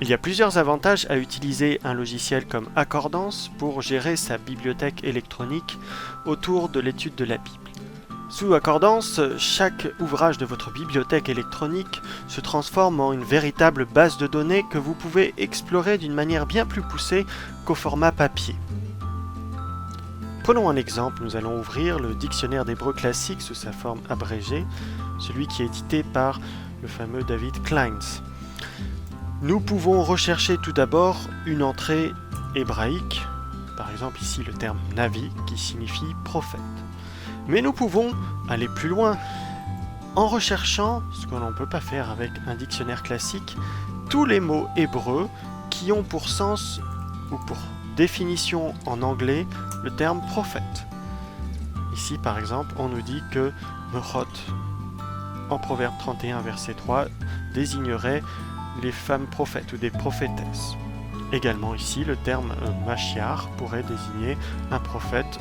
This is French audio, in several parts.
Il y a plusieurs avantages à utiliser un logiciel comme Accordance pour gérer sa bibliothèque électronique autour de l'étude de la Bible. Sous Accordance, chaque ouvrage de votre bibliothèque électronique se transforme en une véritable base de données que vous pouvez explorer d'une manière bien plus poussée qu'au format papier. Prenons un exemple, nous allons ouvrir le dictionnaire d'hébreu classique sous sa forme abrégée, celui qui est édité par le fameux David Kleins. Nous pouvons rechercher tout d'abord une entrée hébraïque, par exemple ici le terme Navi qui signifie prophète. Mais nous pouvons aller plus loin en recherchant, ce que l'on ne peut pas faire avec un dictionnaire classique, tous les mots hébreux qui ont pour sens ou pour définition en anglais le terme prophète. Ici par exemple on nous dit que Mechot en Proverbe 31 verset 3 désignerait les femmes prophètes ou des prophétesses. Également ici, le terme Machiar pourrait désigner un prophète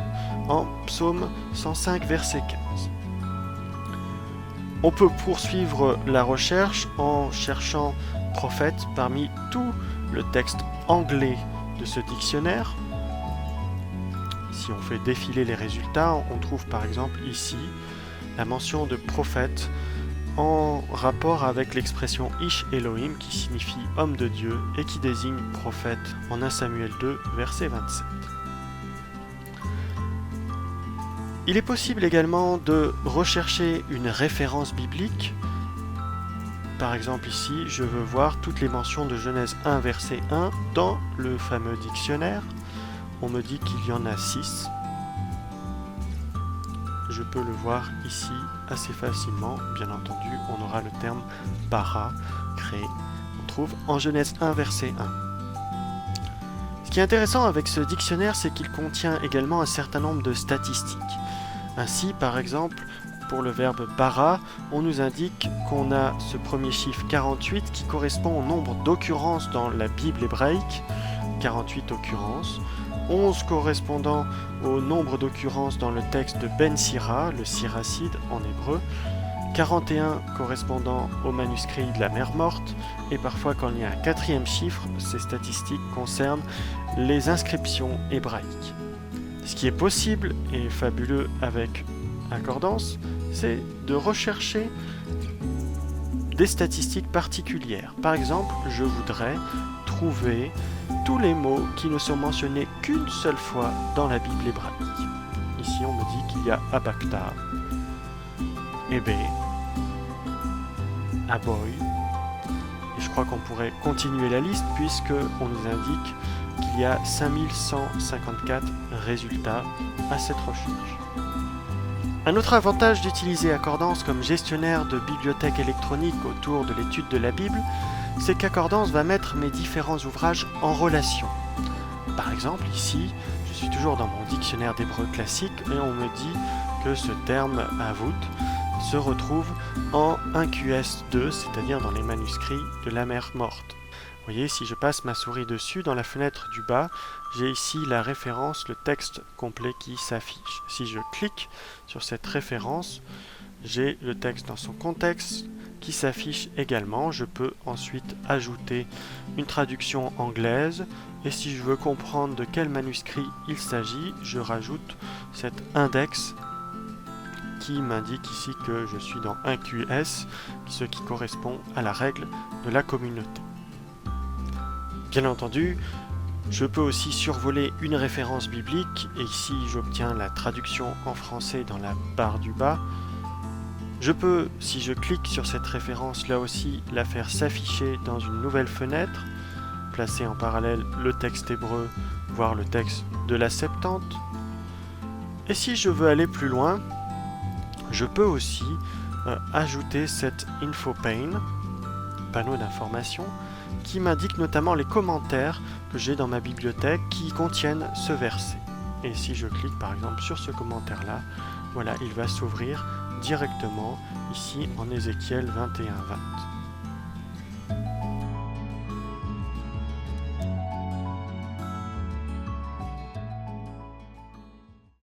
en Psaume 105 verset 15. On peut poursuivre la recherche en cherchant prophète parmi tout le texte anglais de ce dictionnaire. Si on fait défiler les résultats, on trouve par exemple ici la mention de prophète en rapport avec l'expression Ish Elohim qui signifie homme de Dieu et qui désigne prophète en 1 Samuel 2 verset 27. Il est possible également de rechercher une référence biblique. Par exemple ici, je veux voir toutes les mentions de Genèse 1 verset 1 dans le fameux dictionnaire. On me dit qu'il y en a 6. Je peux le voir ici assez facilement. Bien entendu, on aura le terme bara, créé. On trouve en Genèse 1, verset 1. Ce qui est intéressant avec ce dictionnaire, c'est qu'il contient également un certain nombre de statistiques. Ainsi, par exemple, pour le verbe bara, on nous indique qu'on a ce premier chiffre 48 qui correspond au nombre d'occurrences dans la Bible hébraïque, 48 occurrences. 11 correspondant au nombre d'occurrences dans le texte de Ben Sira, le Siracide en hébreu, 41 correspondant au manuscrit de la mer morte, et parfois quand il y a un quatrième chiffre, ces statistiques concernent les inscriptions hébraïques. Ce qui est possible et fabuleux avec Accordance, c'est de rechercher des statistiques particulières. Par exemple, je voudrais trouver tous les mots qui ne sont mentionnés qu'une seule fois dans la Bible hébraïque. Ici, on me dit qu'il y a Abakta, Ebe, Aboy, et je crois qu'on pourrait continuer la liste puisque on nous indique qu'il y a 5154 résultats à cette recherche. Un autre avantage d'utiliser Accordance comme gestionnaire de bibliothèque électronique autour de l'étude de la Bible, c'est qu'Accordance va mettre mes différents ouvrages en relation. Par exemple, ici, je suis toujours dans mon dictionnaire d'hébreu classique et on me dit que ce terme Avut se retrouve en 1QS2, c'est-à-dire dans les manuscrits de la mer morte. Vous voyez, si je passe ma souris dessus, dans la fenêtre du bas, j'ai ici la référence, le texte complet qui s'affiche. Si je clique sur cette référence, j'ai le texte dans son contexte qui s'affiche également. Je peux ensuite ajouter une traduction anglaise et si je veux comprendre de quel manuscrit il s'agit, je rajoute cet index qui m'indique ici que je suis dans 1QS, ce qui correspond à la règle de la communauté. Bien entendu, je peux aussi survoler une référence biblique et ici j'obtiens la traduction en français dans la barre du bas. Je peux, si je clique sur cette référence, là aussi la faire s'afficher dans une nouvelle fenêtre, placer en parallèle le texte hébreu, voire le texte de la Septante. Et si je veux aller plus loin, je peux aussi ajouter cette infopane, panneau d'information, qui m'indique notamment les commentaires que j'ai dans ma bibliothèque qui contiennent ce verset. Et si je clique par exemple sur ce commentaire-là, voilà, il va s'ouvrir directement ici en Ézéchiel 21:20.